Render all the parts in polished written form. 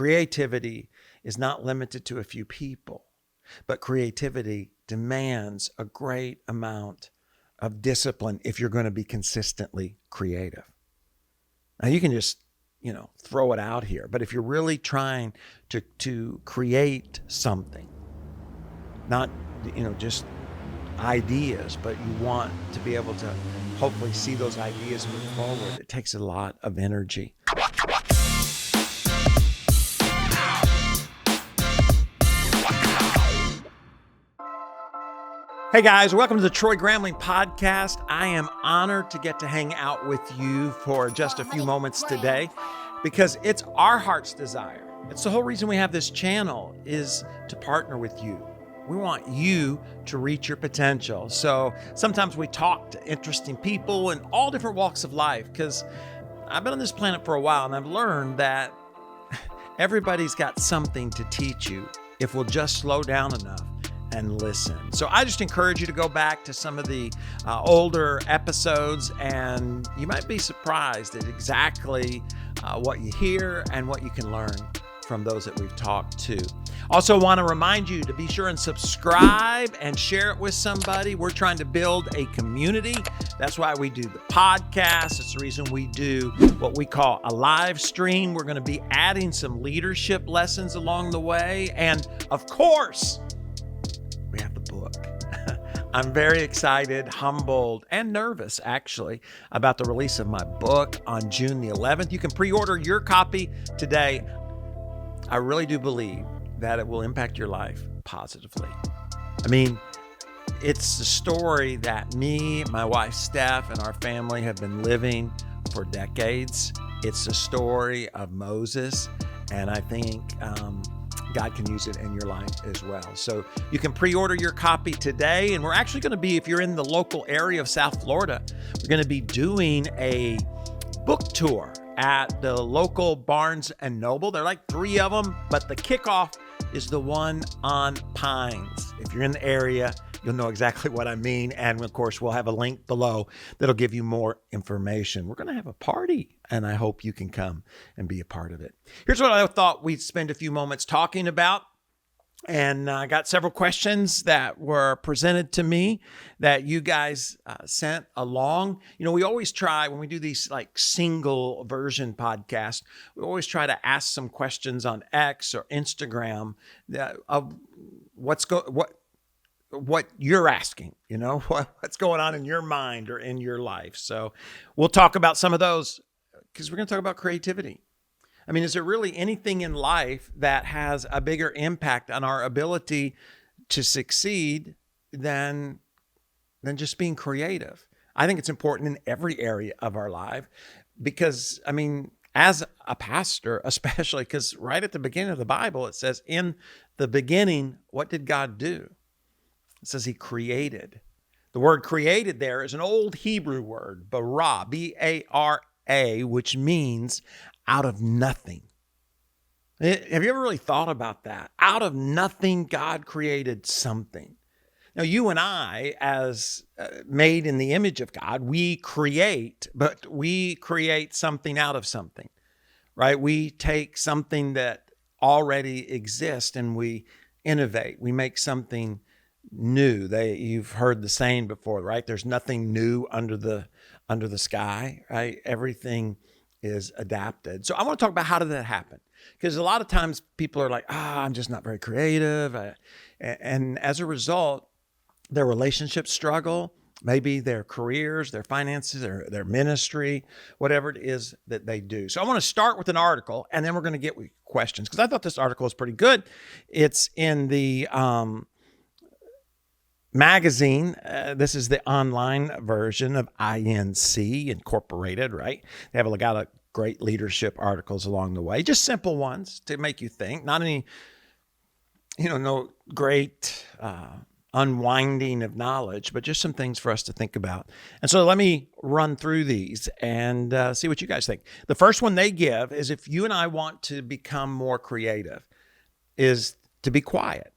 creativity is not limited to a few people, but creativity demands a great amount of discipline if you're going to be consistently creative. Now you can just, throw it out here, but if you're really trying to create something, not, just ideas, but you want to be able to hopefully see those ideas move forward, it takes a lot of energy. Hey guys, welcome to the Troy Gramling podcast. I am honored to get to hang out with you for just a few moments today because it's our heart's desire. It's the whole reason we have this channel is to partner with you. We want you to reach your potential. So sometimes we talk to interesting people in all different walks of life because I've been on this planet for a while and I've learned that everybody's got something to teach you if we'll just slow down enough and listen. So I just encourage you to go back to some of the older episodes and you might be surprised at exactly what you hear and what you can learn from those that we've talked to. Also want to remind you to be sure and subscribe and share it with somebody. We're trying to build a community. That's why we do the podcast. It's the reason we do what we call a live stream. We're going to be adding some leadership lessons along the way. And of course, we have the book. I'm very excited, humbled, and nervous, actually, about the release of my book on June the 11th. You can pre-order your copy today. I really do believe that it will impact your life positively. I mean, it's the story that me, my wife, Steph, and our family have been living for decades. It's the story of Moses, and I think God can use it in your life as well. So you can pre-order your copy today. And we're actually going to be, if you're in the local area of South Florida, we're going to be doing a book tour at the local Barnes & Noble. There are like 3 of them, but the kickoff is the one on Pines. If you're in the area, you'll know exactly what I mean. And of course, we'll have a link below that'll give you more information. We're going to have a party, and I hope you can come and be a part of it. Here's what I thought we'd spend a few moments talking about. And I got several questions that were presented to me that you guys sent along. We always try, when we do these like single version podcasts, we always try to ask some questions on X or Instagram of what you're asking, what's going on in your mind or in your life. So we'll talk about some of those because we're going to talk about creativity. I mean, is there really anything in life that has a bigger impact on our ability to succeed than just being creative? I think it's important in every area of our life because, I mean, as a pastor, especially because right at the beginning of the Bible, it says, in the beginning, what did God do? It says he created. The word created there is an old Hebrew word, bara, B-A-R-A, which means out of nothing. Have you ever really thought about that? Out of nothing, God created something. Now, you and I, as made in the image of God, we create, but we create something out of something, right? We take something that already exists and we innovate. We make something new. You've heard the saying before, right? There's nothing new under the sky, right? Everything is adapted. So I want to talk about how did that happen? Because a lot of times people are like, I'm just not very creative. And as a result, their relationships struggle, maybe their careers, their finances, their ministry, whatever it is that they do. So I want to start with an article and then we're going to get with questions because I thought this article was pretty good. It's in the magazine. This is the online version of INC Incorporated, right? They have got a great leadership articles along the way, just simple ones to make you think, not any, no great unwinding of knowledge, but just some things for us to think about. And so let me run through these and see what you guys think. The first one they give is if you and I want to become more creative, is to be quiet.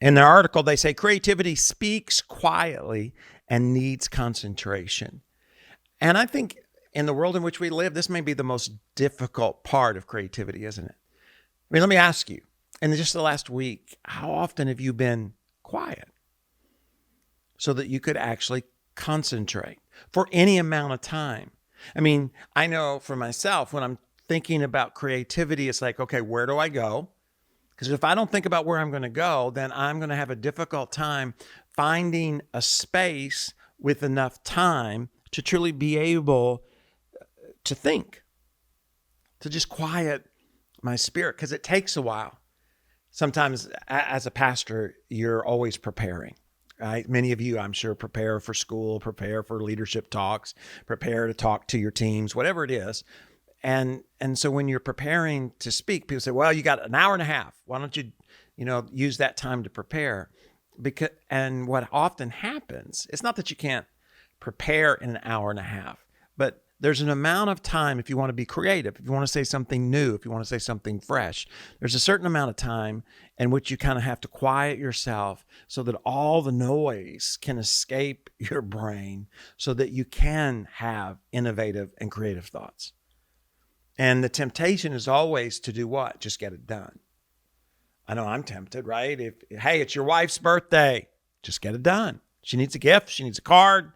In their article, they say creativity speaks quietly and needs concentration. And I think in the world in which we live, this may be the most difficult part of creativity, isn't it? I mean, let me ask you, in just the last week, how often have you been quiet so that you could actually concentrate for any amount of time? I mean, I know for myself, when I'm thinking about creativity, it's like, okay, where do I go? Because if I don't think about where I'm going to go, then I'm going to have a difficult time finding a space with enough time to truly be able to think, to just quiet my spirit, because it takes a while. Sometimes as a pastor, you're always preparing, right? Many of you, I'm sure, prepare for school, prepare for leadership talks, prepare to talk to your teams, whatever it is. And so when you're preparing to speak, people say, well, you got an hour and a half. Why don't you, use that time to prepare? And what often happens, it's not that you can't prepare in an hour and a half, but there's an amount of time if you want to be creative, if you want to say something new, if you want to say something fresh, there's a certain amount of time in which you kind of have to quiet yourself so that all the noise can escape your brain so that you can have innovative and creative thoughts. And the temptation is always to do what? Just get it done. I know I'm tempted, right? Hey, it's your wife's birthday, just get it done. She needs a gift. She needs a card.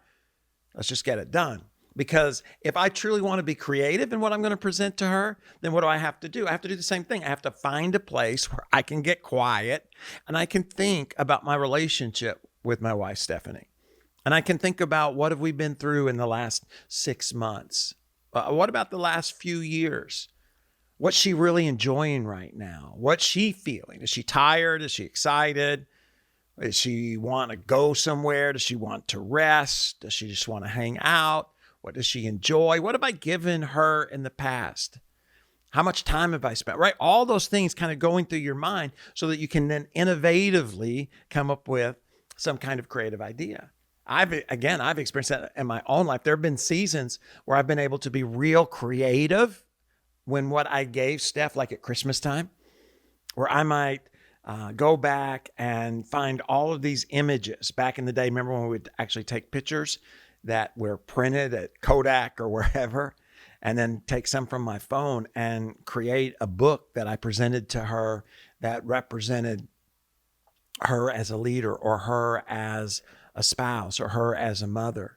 Let's just get it done. Because if I truly want to be creative in what I'm going to present to her, then what do I have to do? I have to do the same thing. I have to find a place where I can get quiet and I can think about my relationship with my wife, Stephanie. And I can think about what have we been through in the last 6 months? What about the last few years? What's she really enjoying right now? What's she feeling? Is she tired? Is she excited? Does she want to go somewhere? Does she want to rest? Does she just want to hang out? What does she enjoy? What have I given her in the past? How much time have I spent? Right? All those things kind of going through your mind so that you can then innovatively come up with some kind of creative idea. I've experienced that in my own life. There have been seasons where I've been able to be real creative when what I gave Steph, like at Christmas time, where I might go back and find all of these images. Back in the day, remember when we would actually take pictures that were printed at Kodak or wherever, and then take some from my phone and create a book that I presented to her that represented her as a leader or her as a spouse or her as a mother.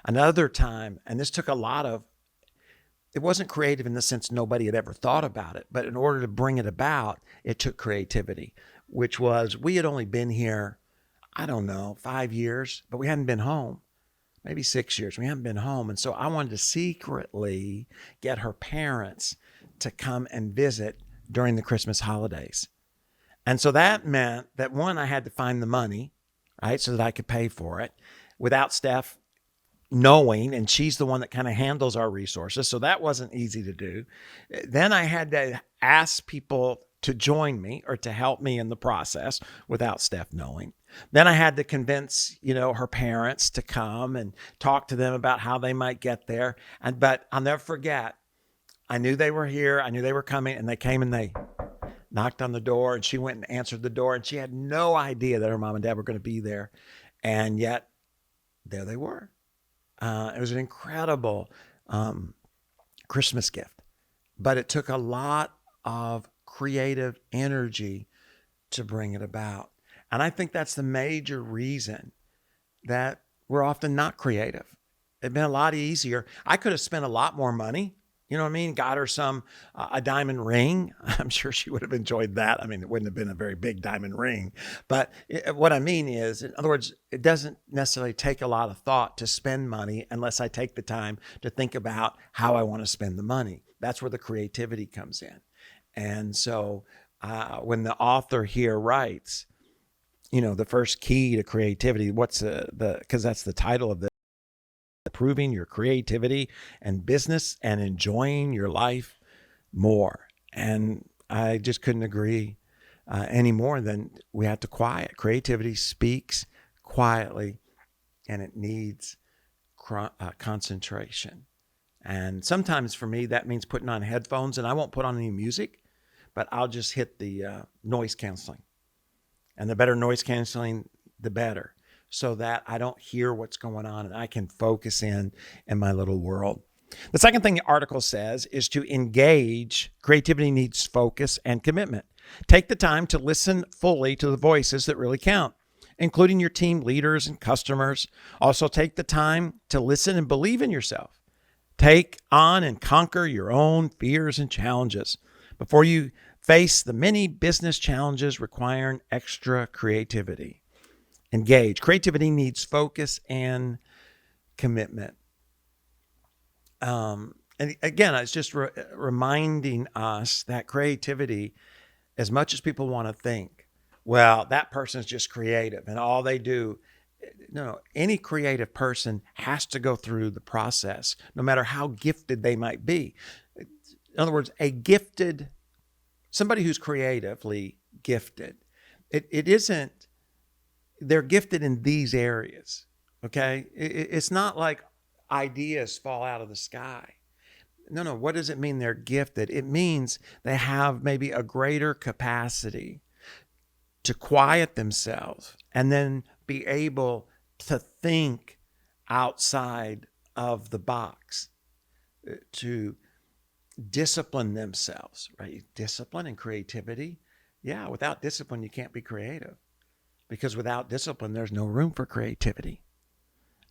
Another time, and this took it wasn't creative in the sense nobody had ever thought about it, but in order to bring it about, it took creativity, which was we had only been here, 5 years, but we hadn't been home. Maybe 6 years. We haven't been home. And so I wanted to secretly get her parents to come and visit during the Christmas holidays. And so that meant that one, I had to find the money, right, so that I could pay for it without Steph knowing, and she's the one that kind of handles our resources. So that wasn't easy to do. Then I had to ask people to join me or to help me in the process without Steph knowing. Then I had to convince, her parents to come and talk to them about how they might get there. But I'll never forget, I knew they were here. I knew they were coming, and they came and they knocked on the door, and she went and answered the door, and she had no idea that her mom and dad were going to be there. And yet there they were. It was an incredible Christmas gift, but it took a lot of creative energy to bring it about. And I think that's the major reason that we're often not creative. It'd been a lot easier. I could have spent a lot more money. You know what I mean? Got her a diamond ring. I'm sure she would have enjoyed that. I mean, it wouldn't have been a very big diamond ring. But what I mean is, in other words, it doesn't necessarily take a lot of thought to spend money unless I take the time to think about how I want to spend the money. That's where the creativity comes in. And so when the author here writes, the first key to creativity, because that's the title of this, improving your creativity and business and enjoying your life more. And I just couldn't agree any more than we have to quiet. Creativity speaks quietly, and it needs concentration. And sometimes for me, that means putting on headphones, and I won't put on any music, but I'll just hit the noise canceling. And the better noise canceling, the better, so that I don't hear what's going on and I can focus in my little world. The second thing the article says is to engage. Creativity needs focus and commitment. Take the time to listen fully to the voices that really count, including your team leaders and customers. Also, take the time to listen and believe in yourself. Take on and conquer your own fears and challenges before you face the many business challenges requiring extra creativity. Engage. Creativity needs focus and commitment. And again, it's just reminding us that creativity, as much as people want to think, well, that person's just creative and all they do. No, any creative person has to go through the process, no matter how gifted they might be. In other words, somebody who's creatively gifted, it isn't, they're gifted in these areas, okay? It's not like ideas fall out of the sky. No. What does it mean they're gifted? It means they have maybe a greater capacity to quiet themselves and then be able to think outside of the box, to discipline themselves, right? Discipline and creativity. Yeah, without discipline, you can't be creative, because without discipline, there's no room for creativity.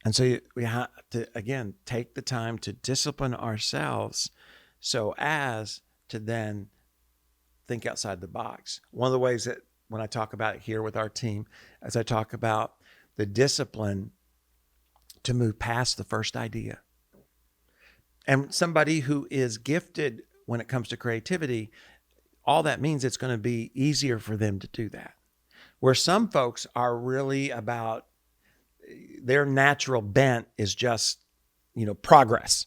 And so we have to, again, take the time to discipline ourselves so as to then think outside the box. One of the ways that when I talk about it here with our team, as I talk about the discipline to move past the first idea. And somebody who is gifted when it comes to creativity, all that means it's going to be easier for them to do that. Where some folks are really about, their natural bent is just, progress,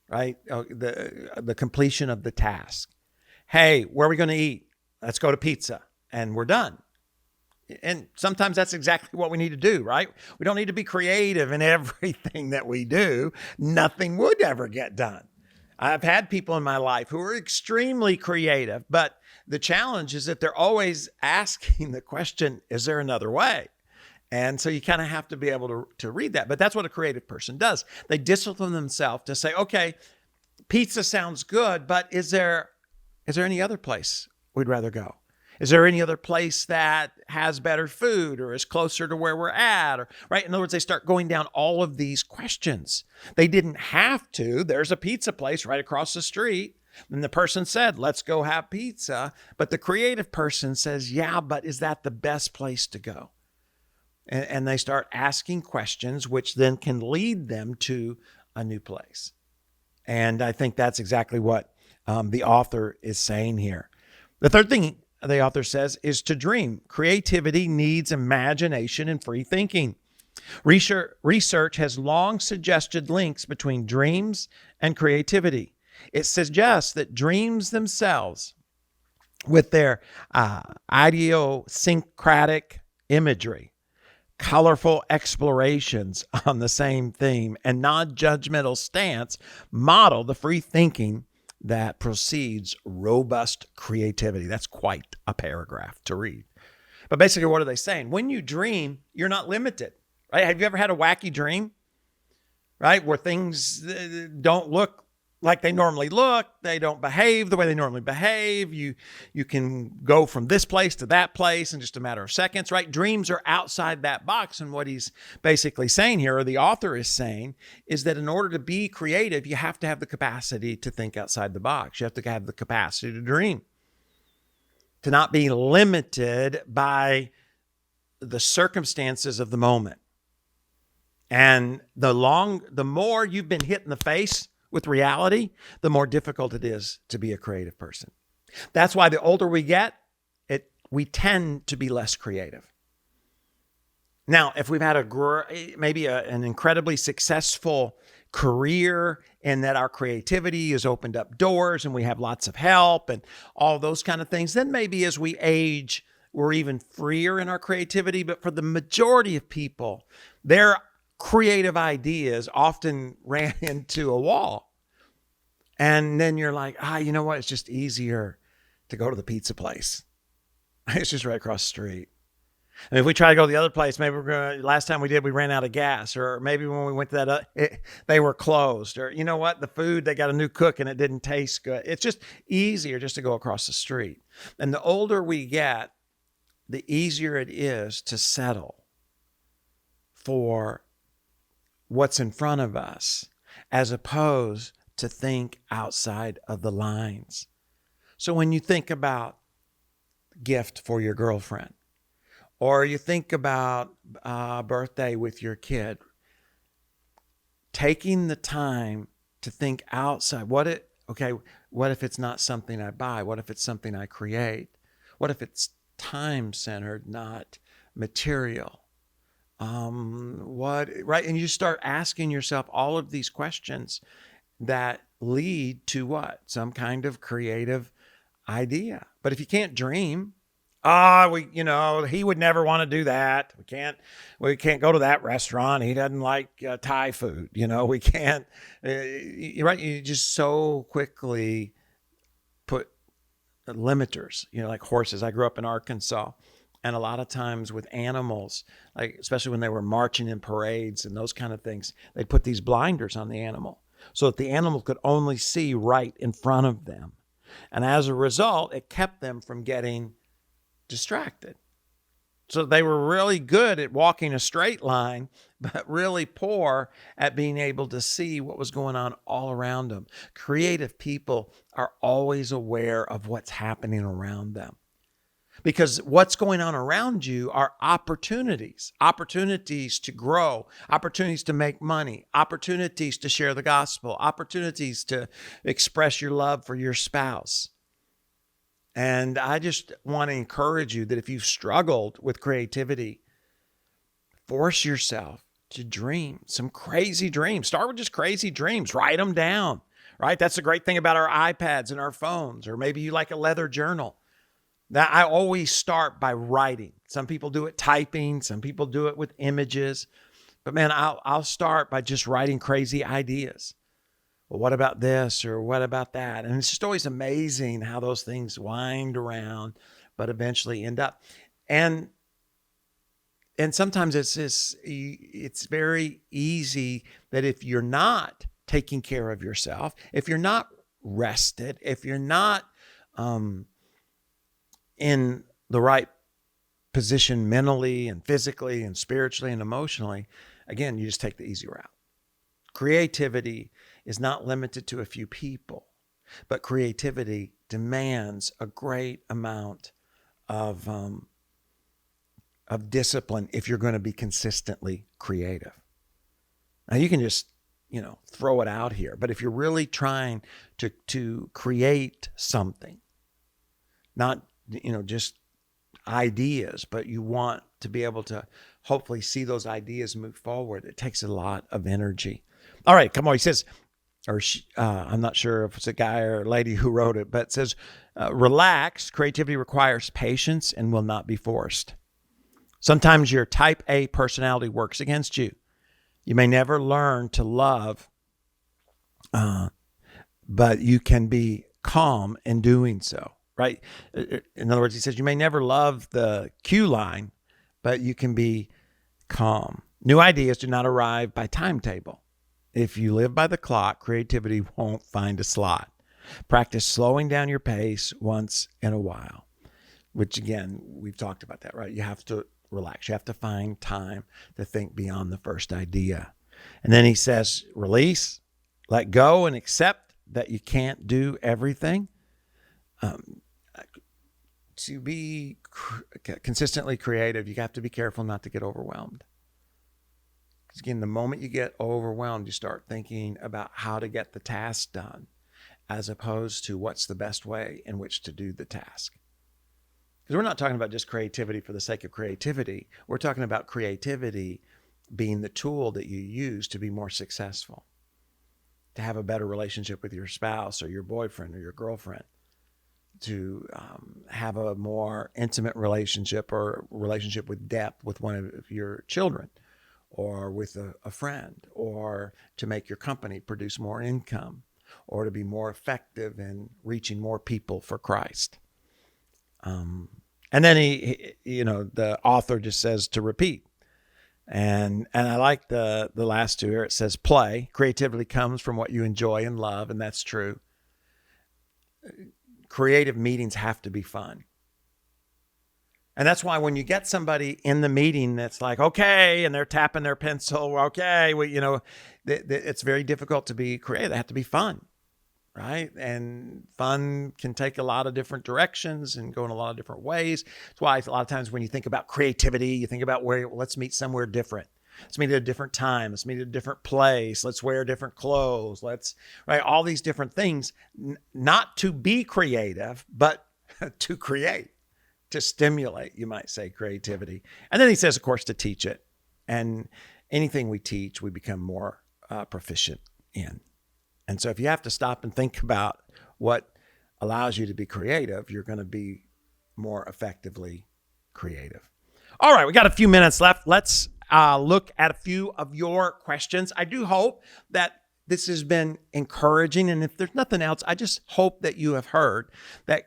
right? The completion of the task. Hey, where are we going to eat? Let's go to pizza. And we're done. And sometimes that's exactly what we need to do, right? We don't need to be creative in everything that we do. Nothing would ever get done. I've had people in my life who are extremely creative, but the challenge is that they're always asking the question, is there another way? And so you kind of have to be able to read that. But that's what a creative person does. They discipline themselves to say, okay, pizza sounds good, but is there any other place we'd rather go? Is there any other place that has better food or is closer to where we're at? Or, right? In other words, they start going down all of these questions. They didn't have to. There's a pizza place right across the street. And the person said, let's go have pizza. But the creative person says, yeah, but is that the best place to go? And they start asking questions, which then can lead them to a new place. And I think that's exactly what the author is saying here. The third thing the author says is to dream. Creativity needs imagination and free thinking. Research has long suggested links between dreams and creativity. It suggests that dreams themselves, with their idiosyncratic imagery, colorful explorations on the same theme, and non-judgmental stance, model the free thinking that precedes robust creativity. That's quite a paragraph to read. But basically, what are they saying? When you dream, you're not limited, right? Have you ever had a wacky dream, right? Where things don't look like they normally look. They don't behave the way they normally behave. You can go from this place to that place in just a matter of seconds, right? Dreams are outside that box. And what he's basically saying here, or the author is saying, is that in order to be creative, you have to have the capacity to think outside the box. You have to have the capacity to dream, to not be limited by the circumstances of the moment. And the more you've been hit in the face with reality, the more difficult it is to be a creative person. That's why the older we get, we tend to be less creative. Now, if we've had an incredibly successful career and that our creativity has opened up doors and we have lots of help and all those kind of things, then maybe as we age, we're even freer in our creativity. But for the majority of people, their creative ideas often ran into a wall. And then you're like, you know what? It's just easier to go to the pizza place. It's just right across the street. I mean, if we try to go to the other place, maybe last time we did, we ran out of gas, or maybe when we went to that, they were closed, or you know what, the food, they got a new cook and it didn't taste good. It's just easier just to go across the street. And the older we get, the easier it is to settle for what's in front of us, as opposed to think outside of the lines. So when you think about gift for your girlfriend, or you think about a birthday with your kid, taking the time to think outside. What if it's not something I buy? What if it's something I create? What if it's time-centered, not material? Right? And you start asking yourself all of these questions that lead to what? Some kind of creative idea. But if you can't dream, he would never want to do that. We can't go to that restaurant. He doesn't like Thai food. We can't, right? You just so quickly put limiters, like horses. I grew up in Arkansas, and a lot of times with animals, like especially when they were marching in parades and those kind of things, they'd put these blinders on the animal so that the animal could only see right in front of them. And as a result, it kept them from getting distracted. So they were really good at walking a straight line, but really poor at being able to see what was going on all around them. Creative people are always aware of what's happening around them, because what's going on around you are opportunities to grow, opportunities to make money, opportunities to share the gospel, opportunities to express your love for your spouse. And I just want to encourage you that if you've struggled with creativity, force yourself to dream some crazy dreams. Start with just crazy dreams. Write them down, right? That's the great thing about our iPads and our phones, or maybe you like a leather journal. Now, I always start by writing. Some people do it typing. Some people do it with images. But man, I'll start by just writing crazy ideas. Well, what about this, or what about that? And it's just always amazing how those things wind around, but eventually end up. And sometimes it's very easy that if you're not taking care of yourself, if you're not rested, if you're not in the right position mentally and physically and spiritually and emotionally, again, you just take the easy route. Creativity is not limited to a few people, but creativity demands a great amount of discipline if you're going to be consistently creative. Now you can just, throw it out here, but if you're really trying to create something, not, just ideas, but you want to be able to hopefully see those ideas move forward, it takes a lot of energy. All right, come on. He says, I'm not sure if it's a guy or a lady who wrote it, but it says, relax. Creativity requires patience and will not be forced. Sometimes your type A personality works against you. You may never learn to love, but you can be calm in doing so, right? In other words, he says, you may never love the queue line, but you can be calm. New ideas do not arrive by timetable. If you live by the clock, creativity won't find a slot. Practice slowing down your pace once in a while, which again, we've talked about that, right? You have to relax. You have to find time to think beyond the first idea. And then he says, release, let go, and accept that you can't do everything. To be consistently creative, you have to be careful not to get overwhelmed. Again, the moment you get overwhelmed, you start thinking about how to get the task done, as opposed to what's the best way in which to do the task. Because we're not talking about just creativity for the sake of creativity. We're talking about creativity being the tool that you use to be more successful, to have a better relationship with your spouse or your boyfriend or your girlfriend, to have a more intimate relationship or relationship with depth with one of your children, or with a friend, or to make your company produce more income, or to be more effective in reaching more people for Christ. And then the author just says to repeat. And I like the last two here. It says play. Creativity comes from what you enjoy and love, and that's true. Creative meetings have to be fun. And that's why when you get somebody in the meeting that's like, okay, and they're tapping their pencil, okay, it's very difficult to be creative. They have to be fun, right? And fun can take a lot of different directions and go in a lot of different ways. That's why a lot of times when you think about creativity, you think about let's meet somewhere different. Let's meet at a different time. Let's meet at a different place. Let's wear different clothes. Right? All these different things, not to be creative, but to create. To stimulate, you might say, creativity. And then he says, of course, to teach it. And anything we teach, we become more proficient in. And so if you have to stop and think about what allows you to be creative, you're going to be more effectively creative. All right, we got a few minutes left. Let's look at a few of your questions. I do hope that this has been encouraging. And if there's nothing else, I just hope that you have heard that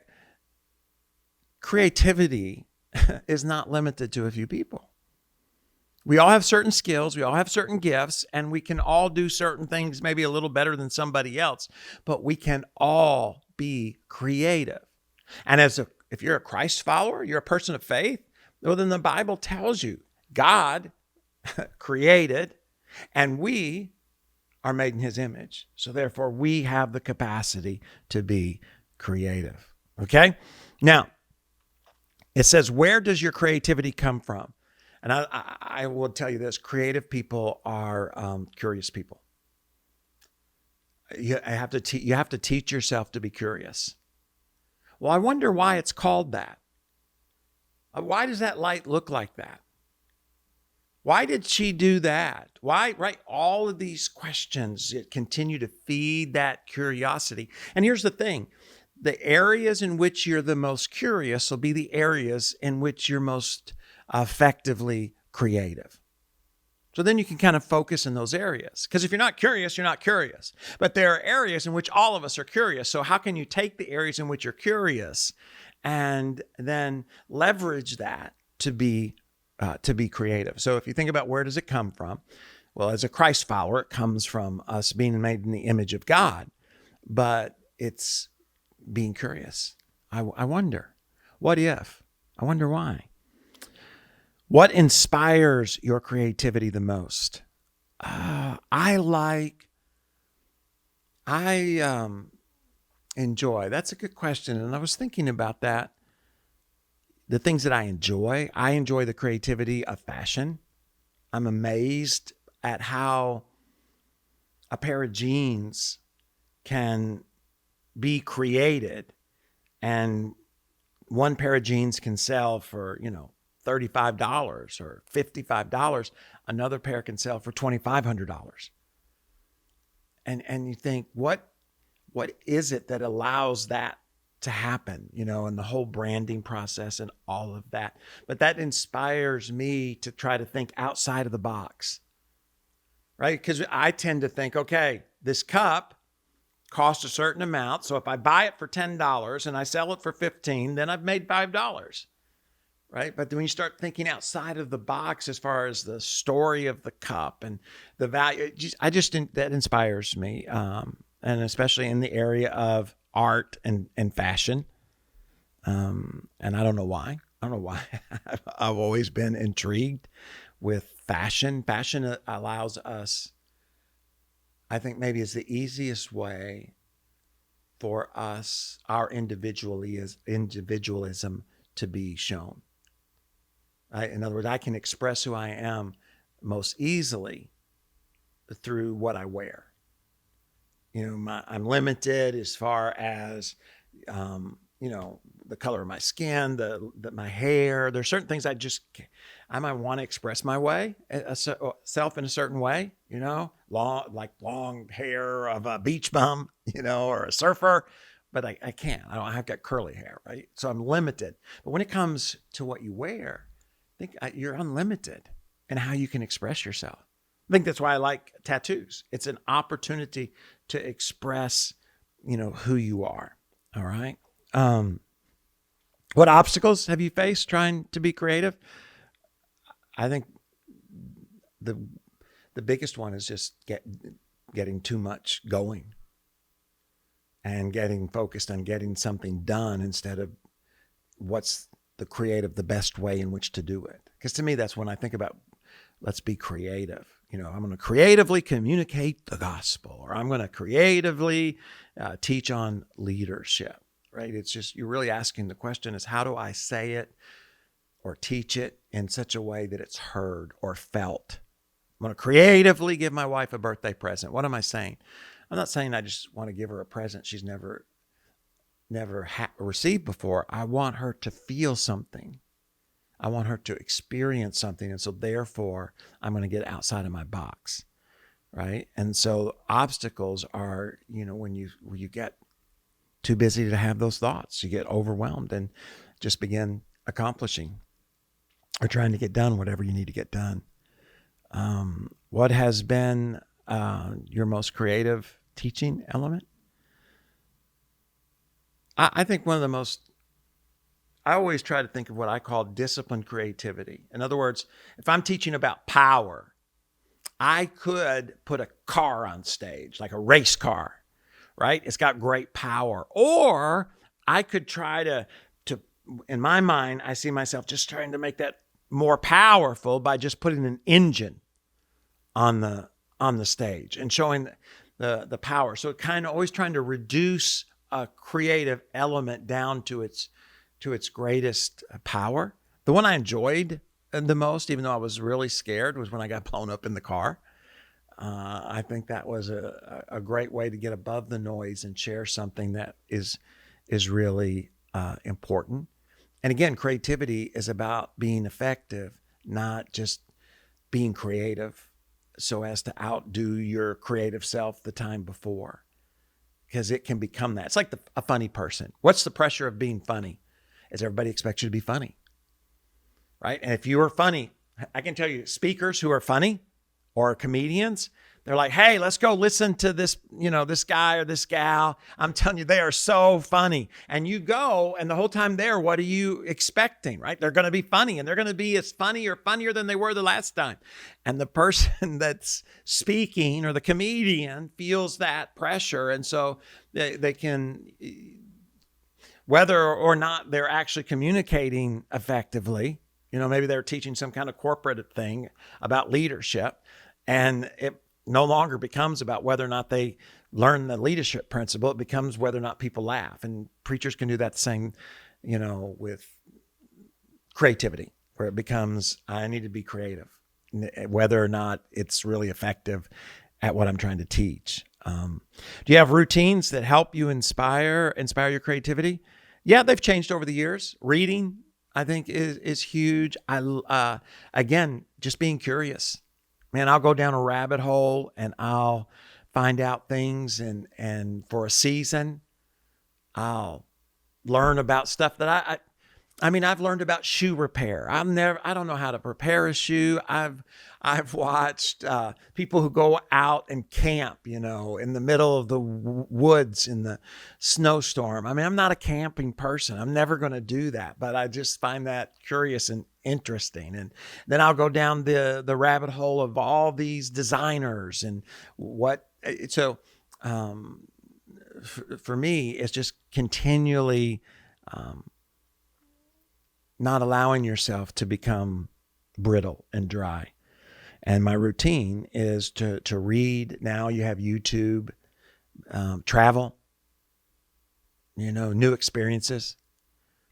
creativity is not limited to a few people. We all have certain skills, we all have certain gifts, and we can all do certain things maybe a little better than somebody else, but we can all be creative. And if you're a Christ follower, you're a person of faith, well, then the Bible tells you God created and we are made in his image. So therefore we have the capacity to be creative. Okay? Now, it says, where does your creativity come from? And I will tell you this, creative people are curious people. You have to teach yourself to be curious. Well, I wonder why it's called that. Why does that light look like that? Why did she do that? Why, right? All of these questions continue to feed that curiosity. And here's the thing. The areas in which you're the most curious will be the areas in which you're most effectively creative. So then you can kind of focus in those areas. Because if you're not curious, you're not curious. But there are areas in which all of us are curious. So how can you take the areas in which you're curious and then leverage that to be creative? So if you think about where does it come from? Well, as a Christ follower, it comes from us being made in the image of God. But it's being curious. I wonder, what if? I wonder why. What inspires your creativity the most? I enjoy. That's a good question. And I was thinking about that. The things that I enjoy the creativity of fashion. I'm amazed at how a pair of jeans can be created and one pair of jeans can sell for, $35 or $55. Another pair can sell for $2,500. And you think, what is it that allows that to happen, and the whole branding process and all of that. But that inspires me to try to think outside of the box, right? Because I tend to think, okay, this cup costs a certain amount. So if I buy it for $10 and I sell it for $15, then I've made $5, right? But then when you start thinking outside of the box as far as the story of the cup and the value, I just think that inspires me. And especially in the area of art and fashion. And I don't know why. I've always been intrigued with fashion. Fashion allows us, I think maybe it's the easiest way for us, our individualism to be shown. In other words, I can express who I am most easily through what I wear. I'm limited as far as, the color of my skin, my hair. There's certain things I might want to express self in a certain way, long hair of a beach bum, or a surfer, but I can't. I've got curly hair, right? So I'm limited. But when it comes to what you wear, I think you're unlimited in how you can express yourself. I think that's why I like tattoos. It's an opportunity to express, who you are. All right. What obstacles have you faced trying to be creative? I think the the biggest one is just getting too much going and getting focused on getting something done instead of what's the best way in which to do it. Because to me, that's when I think about let's be creative. I'm going to creatively communicate the gospel, or I'm going to creatively teach on leadership, right? It's just, you're really asking the question is, how do I say it or teach it in such a way that it's heard or felt? I'm going to creatively give my wife a birthday present. What am I saying? I'm not saying I just want to give her a present she's never received before. I want her to feel something. I want her to experience something. And so therefore, I'm going to get outside of my box, right? And so obstacles are, when you get too busy to have those thoughts, you get overwhelmed and just begin accomplishing or trying to get done whatever you need to get done. What has been your most creative teaching element? I think I always try to think of what I call disciplined creativity. In other words, if I'm teaching about power, I could put a car on stage, like a race car, right? It's got great power. Or I could try to in my mind, I see myself just trying to make that more powerful by just putting an engine on the stage and showing the power. So kind of always trying to reduce a creative element down to its greatest power. The one I enjoyed the most, even though I was really scared, was when I got blown up in the car. I think that was a great way to get above the noise and share something that is really important. And again, creativity is about being effective, not just being creative so as to outdo your creative self the time before, because it can become that. It's like a funny person. What's the pressure of being funny? Is everybody expects you to be funny, right? And if you are funny, I can tell you, speakers who are funny or comedians, they're like, hey, let's go listen to this, this guy or this gal. I'm telling you, they are so funny. And you go, and the whole time there, what are you expecting, right? They're going to be funny, and they're going to be as funny or funnier than they were the last time. And the person that's speaking or the comedian feels that pressure. And so they can, whether or not they're actually communicating effectively, maybe they're teaching some kind of corporate thing about leadership, and it no longer becomes about whether or not they learn the leadership principle. It becomes whether or not people laugh. And preachers can do that same, with creativity, where it becomes, I need to be creative, whether or not it's really effective at what I'm trying to teach. Do you have routines that help you inspire your creativity? Yeah, they've changed over the years. Reading, I think, is huge. Again, just being curious. Man, I'll go down a rabbit hole and I'll find out things, and for a season, I'll learn about stuff that I've learned about shoe repair. I don't know how to repair a shoe. I've watched people who go out and camp, in the middle of the woods in the snowstorm. I'm not a camping person. I'm never going to do that, but I just find that curious and interesting. And then I'll go down the rabbit hole of all these designers and what. So for me, it's just continually not allowing yourself to become brittle and dry. And my routine is to read. Now you have YouTube, travel, new experiences,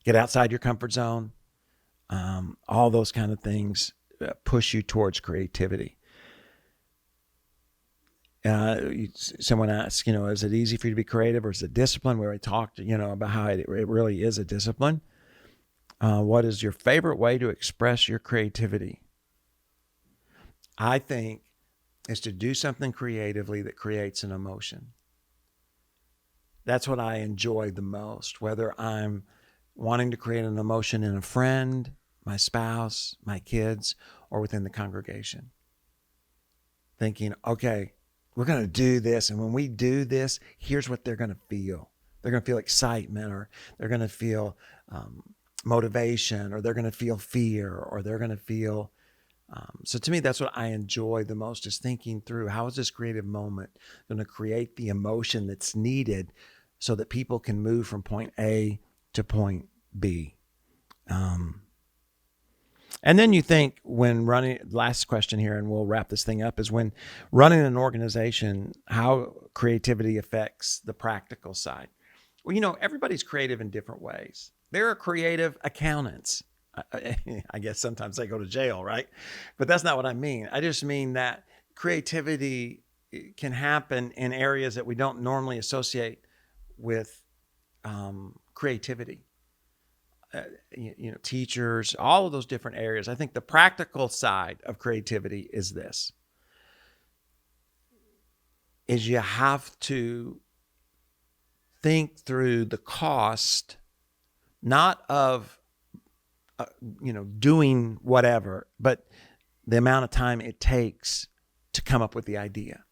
get outside your comfort zone. All those kind of things push you towards creativity. Someone asks, is it easy for you to be creative, or is it discipline? We already talked, about how it really is a discipline. What is your favorite way to express your creativity? I think is to do something creatively that creates an emotion. That's what I enjoy the most, whether I'm wanting to create an emotion in a friend, my spouse, my kids, or within the congregation. Thinking, okay, we're going to do this. And when we do this, here's what they're going to feel. They're going to feel excitement, or they're going to feel motivation, or they're going to feel fear, or they're going to feel. So to me, that's what I enjoy the most, is thinking through, how is this creative moment going to create the emotion that's needed so that people can move from point A to point B. And then you think, when running, last question here, and we'll wrap this thing up, is when running an organization, how creativity affects the practical side. Well, everybody's creative in different ways. There are creative accountants. I guess sometimes they go to jail, right? But that's not what I mean. I just mean that creativity can happen in areas that we don't normally associate with creativity. Teachers, all of those different areas. I think the practical side of creativity is this, is you have to think through the cost, not of doing whatever, but the amount of time it takes to come up with the idea.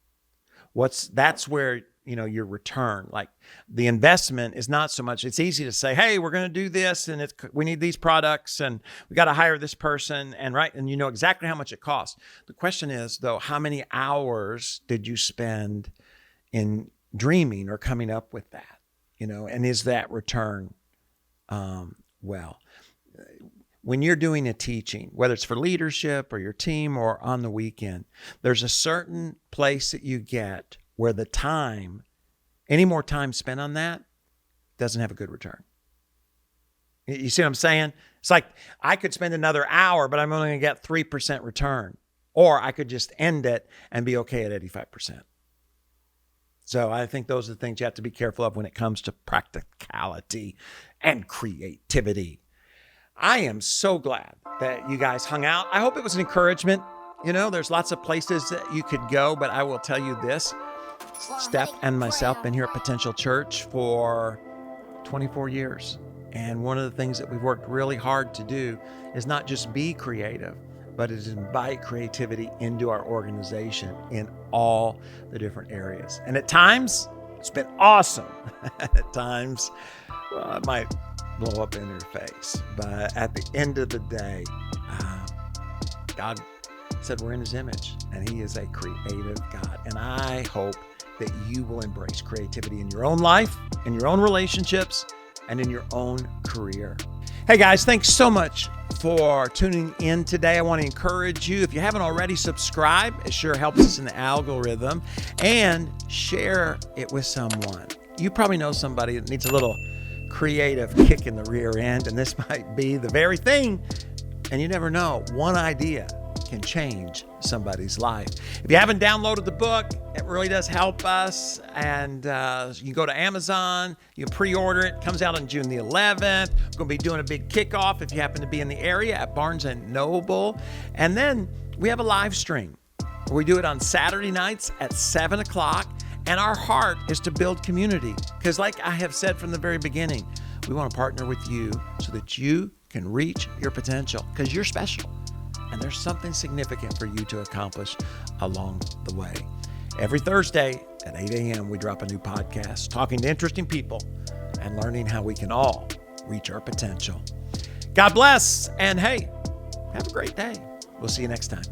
That's where, your return, like the investment is not so much. It's easy to say, hey, we're going to do this, and we need these products, and we got to hire this person, and you know exactly how much it costs. The question is, though, how many hours did you spend in dreaming or coming up with that? And is that return well? When you're doing a teaching, whether it's for leadership or your team or on the weekend, there's a certain place that you get where any more time spent on that doesn't have a good return. You see what I'm saying? It's like, I could spend another hour, but I'm only going to get 3% return. Or I could just end it and be okay at 85%. So I think those are the things you have to be careful of when it comes to practicality and creativity. I am so glad that you guys hung out. I hope it was an encouragement. There's lots of places that you could go, but I will tell you this. Steph and myself been here at Potential Church for 24 years. And one of the things that we've worked really hard to do is not just be creative, but is invite creativity into our organization in all the different areas. And at times, it's been awesome. At times, well, it might blow up in your face. But at the end of the day, God said we're in his image, and he is a creative God. And I hope that you will embrace creativity in your own life, in your own relationships, and in your own career. Hey guys, thanks so much for tuning in today. I want to encourage you, if you haven't already, subscribe. It sure helps us in the algorithm, and share it with someone. You probably know somebody that needs a little creative kick in the rear end, and this might be the very thing. And you never know, one idea can change somebody's life. If you haven't downloaded the book, it really does help us. And you can go to Amazon, you can pre-order it. It comes out on June the 11th. We're going to be doing a big kickoff if you happen to be in the area at Barnes & Noble. And then we have a live stream. We do it on Saturday nights at 7 o'clock. And our heart is to build community. Because like I have said from the very beginning, we want to partner with you so that you can reach your potential, because you're special. And there's something significant for you to accomplish along the way. Every Thursday at 8 a.m., we drop a new podcast, talking to interesting people and learning how we can all reach our potential. God bless. And hey, have a great day. We'll see you next time.